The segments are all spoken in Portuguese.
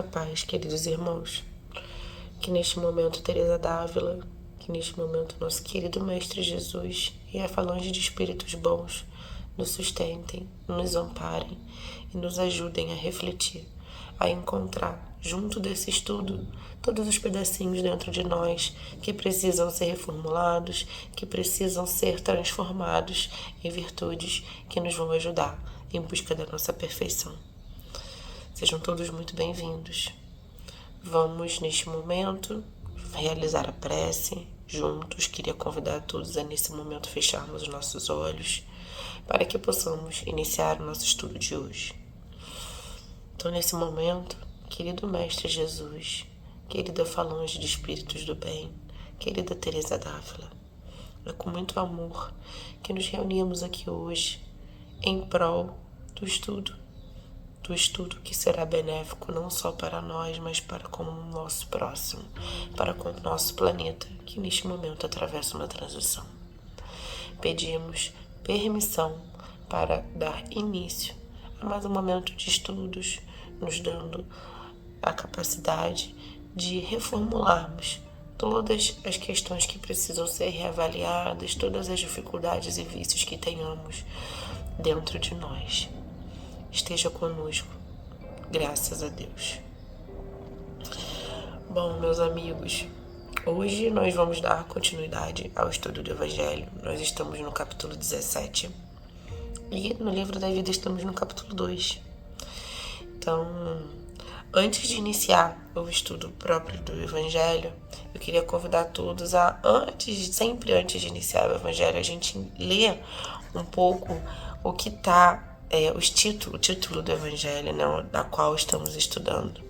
paz, queridos irmãos. Que neste momento Teresa d'Ávila, que neste momento nosso querido Mestre Jesus e a falange de espíritos bons nos sustentem, nos amparem e nos ajudem a refletir, a encontrar, junto desse estudo, todos os pedacinhos dentro de nós que precisam ser reformulados, que precisam ser transformados em virtudes que nos vão ajudar em busca da nossa perfeição. Sejam todos muito bem-vindos. Vamos, neste momento, realizar a prece juntos. Queria convidar todos a, nesse momento, fecharmos os nossos olhos para que possamos iniciar o nosso estudo de hoje. Então, nesse momento, querido Mestre Jesus, querida falange de espíritos do bem, querida Teresa d'Ávila, é com muito amor que nos reunimos aqui hoje em prol do estudo que será benéfico não só para nós, mas para com o nosso próximo, para com o nosso planeta, que neste momento atravessa uma transição. Pedimos permissão para dar início a mais um momento de estudos, nos dando a capacidade de reformularmos todas as questões que precisam ser reavaliadas, todas as dificuldades e vícios que tenhamos dentro de nós. Esteja conosco, graças a Deus. Bom, meus amigos, hoje nós vamos dar continuidade ao estudo do Evangelho. Nós estamos no capítulo 17 e no livro da vida estamos no capítulo 2. Então, antes de iniciar o estudo próprio do Evangelho, eu queria convidar todos a, sempre antes de iniciar o Evangelho, a gente ler um pouco o que está o título do Evangelho, né, da qual estamos estudando.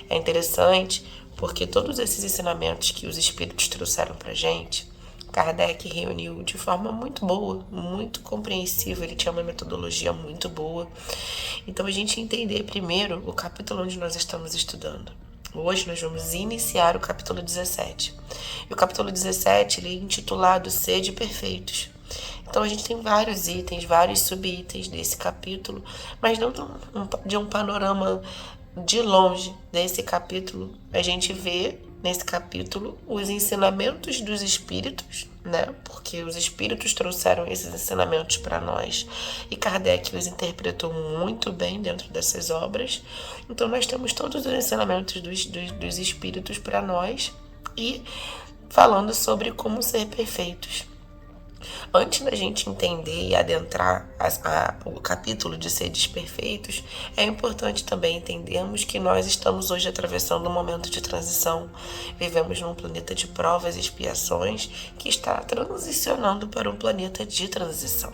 É interessante porque todos esses ensinamentos que os Espíritos trouxeram para a gente, Kardec reuniu de forma muito boa, muito compreensível. Ele tinha uma metodologia muito boa. Então, a gente entender primeiro o capítulo onde nós estamos estudando. Hoje nós vamos iniciar o capítulo 17. E o capítulo 17 ele é intitulado Sede Perfeitos. Então, a gente tem vários itens, vários subitens desse capítulo, mas não de um panorama de longe desse capítulo. A gente vê nesse capítulo os ensinamentos dos espíritos, né? Porque os espíritos trouxeram esses ensinamentos para nós e Kardec os interpretou muito bem dentro dessas obras. Então, nós temos todos os ensinamentos dos espíritos para nós e falando sobre como ser perfeitos. Antes da gente entender e adentrar o capítulo de seres perfeitos, é importante também entendermos que nós estamos hoje atravessando um momento de transição. Vivemos num planeta de provas e expiações que está transicionando para um planeta de transição.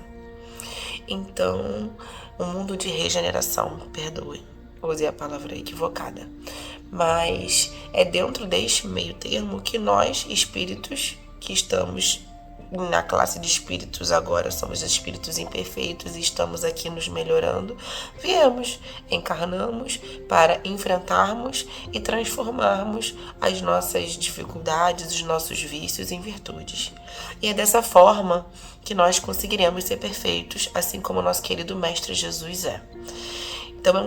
Então, um mundo de regeneração, perdoe, usei a palavra equivocada. Mas é dentro deste meio termo que nós, espíritos, que estamos na classe de espíritos agora, somos espíritos imperfeitos e estamos aqui nos melhorando, viemos, encarnamos para enfrentarmos e transformarmos as nossas dificuldades, os nossos vícios em virtudes. E é dessa forma que nós conseguiremos ser perfeitos, assim como o nosso querido Mestre Jesus é. Então é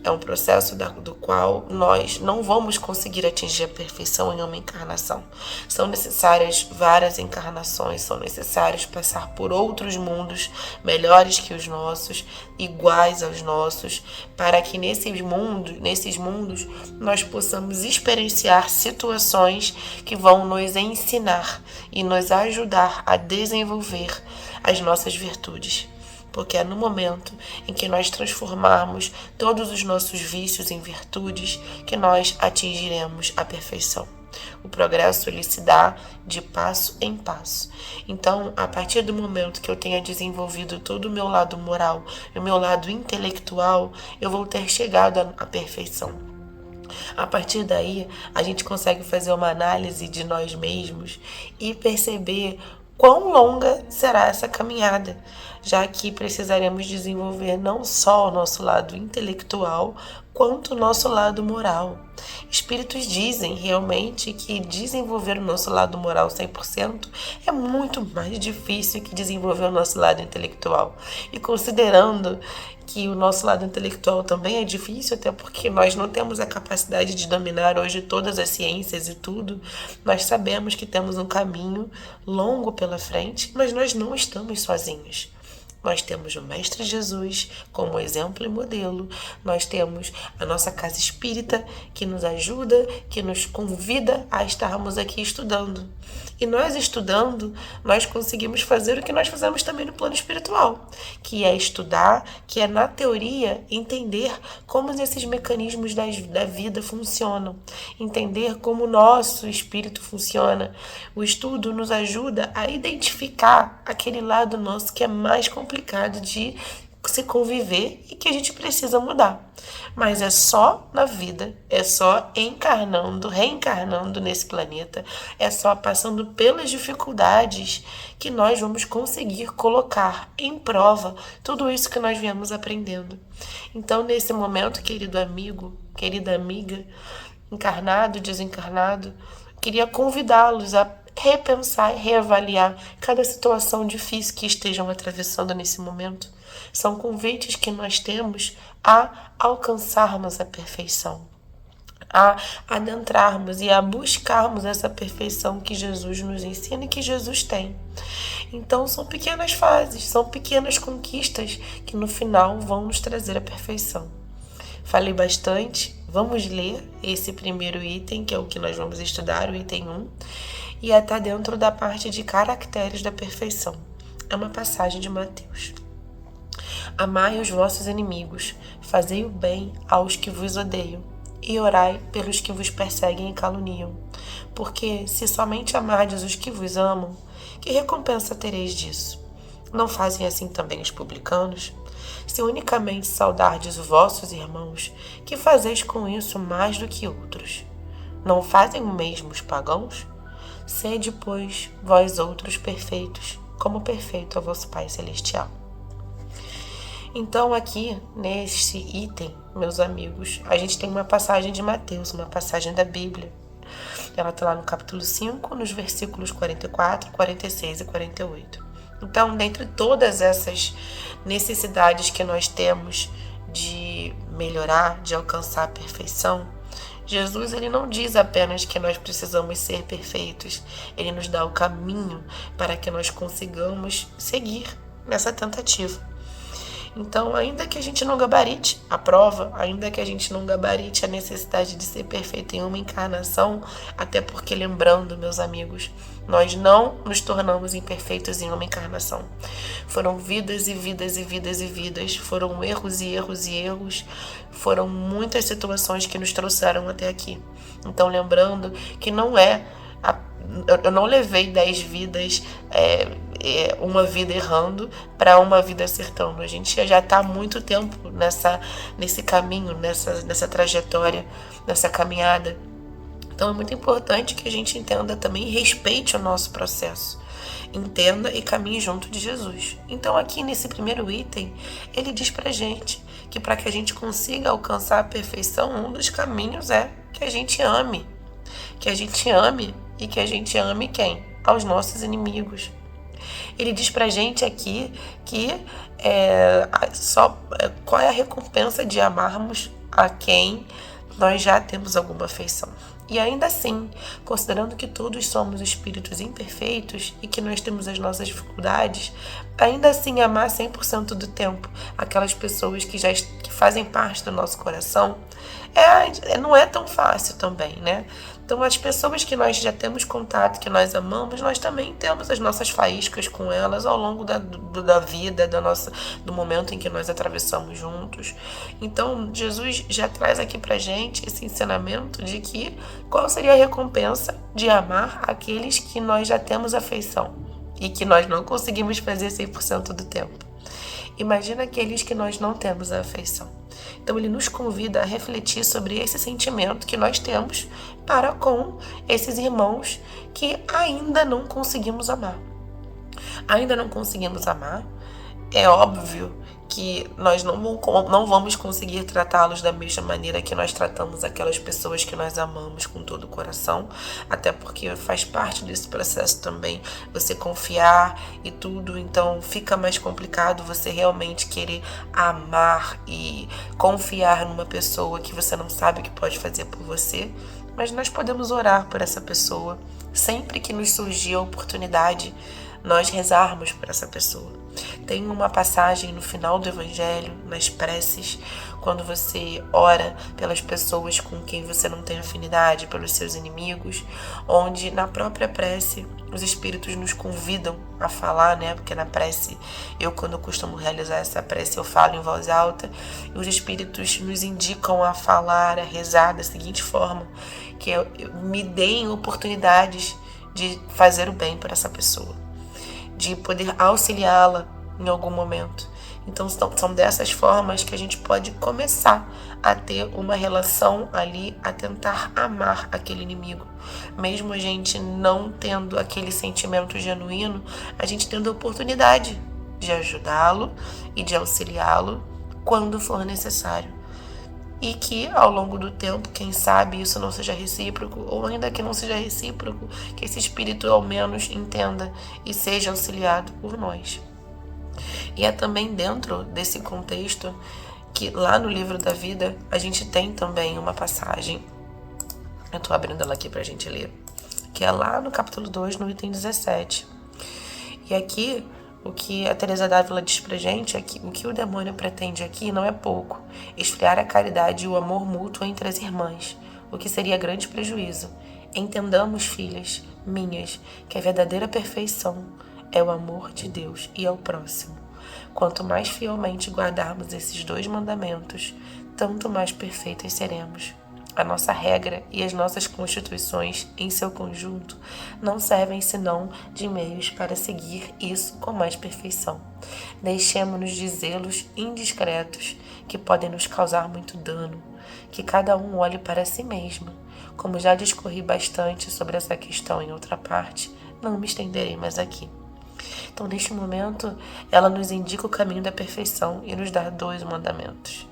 um processo do qual nós não vamos conseguir atingir a perfeição em uma encarnação. São necessárias várias encarnações, são necessários passar por outros mundos melhores que os nossos, iguais aos nossos, para que nesses mundos nós possamos experienciar situações que vão nos ensinar e nos ajudar a desenvolver as nossas virtudes. Porque é no momento em que nós transformarmos todos os nossos vícios em virtudes que nós atingiremos a perfeição. O progresso ele se dá de passo em passo. Então, a partir do momento que eu tenha desenvolvido todo o meu lado moral e o meu lado intelectual, eu vou ter chegado à perfeição. A partir daí, a gente consegue fazer uma análise de nós mesmos e perceber quão longa será essa caminhada, já que precisaremos desenvolver não só o nosso lado intelectual, quanto o nosso lado moral. Espíritos dizem realmente que desenvolver o nosso lado moral 100% é muito mais difícil que desenvolver o nosso lado intelectual. E considerando que o nosso lado intelectual também é difícil, até porque nós não temos a capacidade de dominar hoje todas as ciências e tudo. Nós sabemos que temos um caminho longo pela frente, mas nós não estamos sozinhos. Nós temos o Mestre Jesus como exemplo e modelo. Nós temos a nossa casa espírita que nos ajuda, que nos convida a estarmos aqui estudando. E nós estudando, nós conseguimos fazer o que nós fazemos também no plano espiritual, que é estudar, que é na teoria entender como esses mecanismos da vida funcionam, entender como o nosso espírito funciona. O estudo nos ajuda a identificar aquele lado nosso que é mais complicado de se conviver e que a gente precisa mudar. Mas é só na vida, é só encarnando, reencarnando nesse planeta, é só passando pelas dificuldades que nós vamos conseguir colocar em prova tudo isso que nós viemos aprendendo. Então, nesse momento, querido amigo, querida amiga, encarnado, desencarnado, queria convidá-los a repensar e reavaliar cada situação difícil que estejam atravessando nesse momento. São convites que nós temos a alcançarmos a perfeição, a adentrarmos e a buscarmos essa perfeição que Jesus nos ensina e que Jesus tem. Então são pequenas fases, são pequenas conquistas que no final vão nos trazer a perfeição. Falei bastante, vamos ler esse primeiro item, que é o que nós vamos estudar, o item 1, e está dentro da parte de caracteres da perfeição. É uma passagem de Mateus. Amai os vossos inimigos, fazei o bem aos que vos odeiam, e orai pelos que vos perseguem e caluniam. Porque, se somente amardes os que vos amam, que recompensa tereis disso? Não fazem assim também os publicanos? Se unicamente saudardes os vossos irmãos, que fazeis com isso mais do que outros? Não fazem o mesmo os pagãos? Sede, pois, vós outros perfeitos, como perfeito é o vosso Pai Celestial. Então aqui, neste item, meus amigos, a gente tem uma passagem de Mateus, uma passagem da Bíblia. Ela está lá no capítulo 5, nos versículos 44, 46 e 48. Então, dentre todas essas necessidades que nós temos de melhorar, de alcançar a perfeição, Jesus ele não diz apenas que nós precisamos ser perfeitos, ele nos dá o caminho para que nós consigamos seguir nessa tentativa. Então, ainda que a gente não gabarite a prova, ainda que a gente não gabarite a necessidade de ser perfeito em uma encarnação, até porque, lembrando, meus amigos, nós não nos tornamos imperfeitos em uma encarnação. Foram vidas e vidas e vidas e vidas, foram erros e erros e erros, foram muitas situações que nos trouxeram até aqui. Então, lembrando que não é... Eu não levei 10 vidas, uma vida errando para uma vida acertando. A gente já está há muito tempo nesse caminho, nessa trajetória, nessa caminhada. Então é muito importante que a gente entenda também e respeite o nosso processo. Entenda e caminhe junto de Jesus. Então aqui nesse primeiro item, ele diz pra gente que para que a gente consiga alcançar a perfeição, um dos caminhos é que a gente ame. Que a gente ame e que a gente ame quem? Aos nossos inimigos. Ele diz pra gente aqui que qual é a recompensa de amarmos a quem nós já temos alguma afeição. E ainda assim, considerando que todos somos espíritos imperfeitos e que nós temos as nossas dificuldades, ainda assim amar 100% do tempo aquelas pessoas que fazem parte do nosso coração, não é tão fácil também, né? Então, as pessoas que nós já temos contato, que nós amamos, nós também temos as nossas faíscas com elas ao longo da vida, do momento em que nós atravessamos juntos. Então, Jesus já traz aqui pra gente esse ensinamento de que qual seria a recompensa de amar aqueles que nós já temos afeição e que nós não conseguimos fazer 100% do tempo. Imagina aqueles que nós não temos a afeição. Então ele nos convida a refletir sobre esse sentimento que nós temos para com esses irmãos que ainda não conseguimos amar. Ainda não conseguimos amar. É óbvio que nós não vamos conseguir tratá-los da mesma maneira que nós tratamos aquelas pessoas que nós amamos com todo o coração, até porque faz parte desse processo também você confiar e tudo, então fica mais complicado você realmente querer amar e confiar numa pessoa que você não sabe o que pode fazer por você, mas nós podemos orar por essa pessoa, sempre que nos surgir a oportunidade, nós rezarmos por essa pessoa. Tem uma passagem no final do Evangelho, nas preces, quando você ora pelas pessoas com quem você não tem afinidade, pelos seus inimigos, onde na própria prece os Espíritos nos convidam a falar, né? Porque na prece, quando eu costumo realizar essa prece, eu falo em voz alta, e os Espíritos nos indicam a falar, a rezar da seguinte forma, que me deem oportunidades de fazer o bem para essa pessoa, de poder auxiliá-la em algum momento. Então são dessas formas que a gente pode começar a ter uma relação ali, a tentar amar aquele inimigo. Mesmo a gente não tendo aquele sentimento genuíno, a gente tendo a oportunidade de ajudá-lo e de auxiliá-lo quando for necessário. E que ao longo do tempo, quem sabe isso não seja recíproco, ou ainda que não seja recíproco, que esse espírito ao menos entenda e seja auxiliado por nós. E é também dentro desse contexto que lá no livro da vida a gente tem também uma passagem, eu estou abrindo ela aqui pra gente ler, que é lá no capítulo 2, no item 17. E aqui o que a Teresa d'Ávila diz pra gente é que o que o demônio pretende aqui não é pouco: esfriar a caridade e o amor mútuo entre as irmãs, o que seria grande prejuízo. Entendamos, filhas minhas, que a verdadeira perfeição é o amor de Deus e ao próximo. Quanto mais fielmente guardarmos esses 2 mandamentos, tanto mais perfeitas seremos. A nossa regra e as nossas constituições, em seu conjunto, não servem senão de meios para seguir isso com mais perfeição. Deixemo-nos de zelos indiscretos, que podem nos causar muito dano, que cada um olhe para si mesmo. Como já discorri bastante sobre essa questão em outra parte, não me estenderei mais aqui. Então, neste momento, ela nos indica o caminho da perfeição e nos dá 2 mandamentos: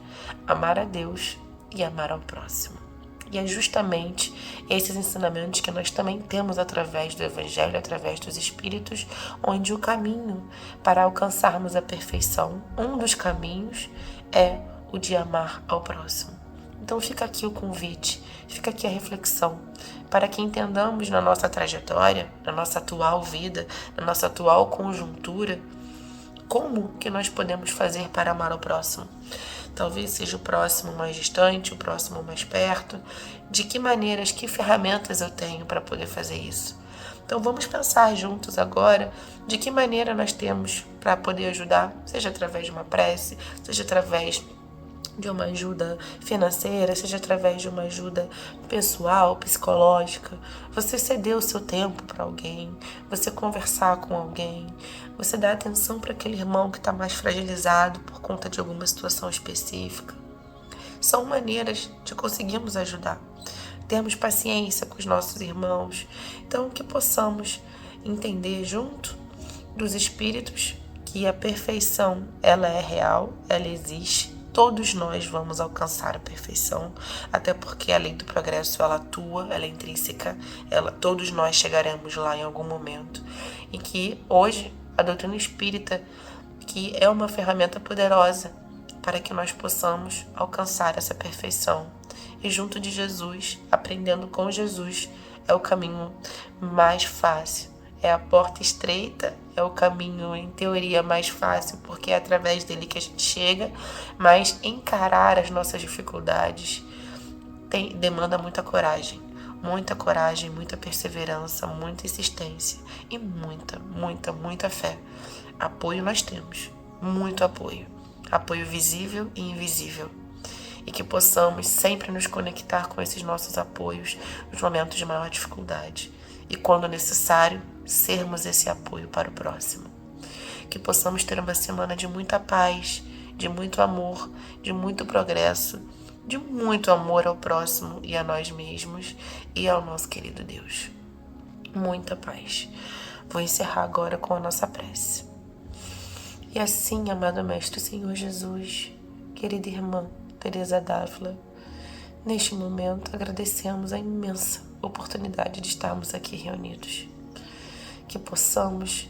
amar a Deus e amar ao próximo. E é justamente esses ensinamentos que nós também temos através do Evangelho, através dos Espíritos, onde o caminho para alcançarmos a perfeição, um dos caminhos, é o de amar ao próximo. Então fica aqui o convite, fica aqui a reflexão, para que entendamos na nossa trajetória, na nossa atual vida, na nossa atual conjuntura, como que nós podemos fazer para amar o próximo. Talvez seja o próximo mais distante, o próximo mais perto. De que maneiras, que ferramentas eu tenho para poder fazer isso? Então vamos pensar juntos agora de que maneira nós temos para poder ajudar, seja através de uma prece, seja através de uma ajuda financeira, seja através de uma ajuda pessoal, psicológica, você ceder o seu tempo para alguém, você conversar com alguém, você dar atenção para aquele irmão que está mais fragilizado por conta de alguma situação específica. São maneiras de conseguirmos ajudar. Termos paciência com os nossos irmãos. Então, que possamos entender junto dos Espíritos que a perfeição, ela é real, ela existe. Todos nós vamos alcançar a perfeição, até porque a lei do progresso, ela atua, ela é intrínseca, todos nós chegaremos lá em algum momento. E que hoje a doutrina espírita, que é uma ferramenta poderosa para que nós possamos alcançar essa perfeição. E junto de Jesus, aprendendo com Jesus, é o caminho mais fácil. É a porta estreita, é o caminho, em teoria, mais fácil, porque é através dele que a gente chega, mas encarar as nossas dificuldades demanda muita coragem, muita perseverança, muita insistência e muita fé. Apoio nós temos, muito apoio visível e invisível. E que possamos sempre nos conectar com esses nossos apoios nos momentos de maior dificuldade. E quando necessário, sermos esse apoio para o próximo. Que possamos ter uma semana de muita paz, de muito amor, de muito progresso, de muito amor ao próximo e a nós mesmos e ao nosso querido Deus. Muita paz. Vou encerrar agora com a nossa prece. E assim, amado Mestre Senhor Jesus, querida irmã Teresa d'Ávila, neste momento agradecemos a imensa oportunidade de estarmos aqui reunidos. Que possamos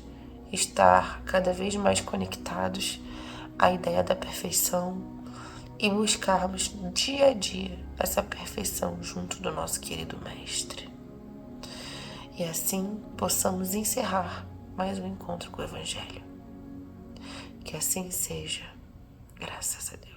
estar cada vez mais conectados à ideia da perfeição e buscarmos dia a dia essa perfeição junto do nosso querido Mestre. E assim possamos encerrar mais um encontro com o Evangelho. Que assim seja, graças a Deus.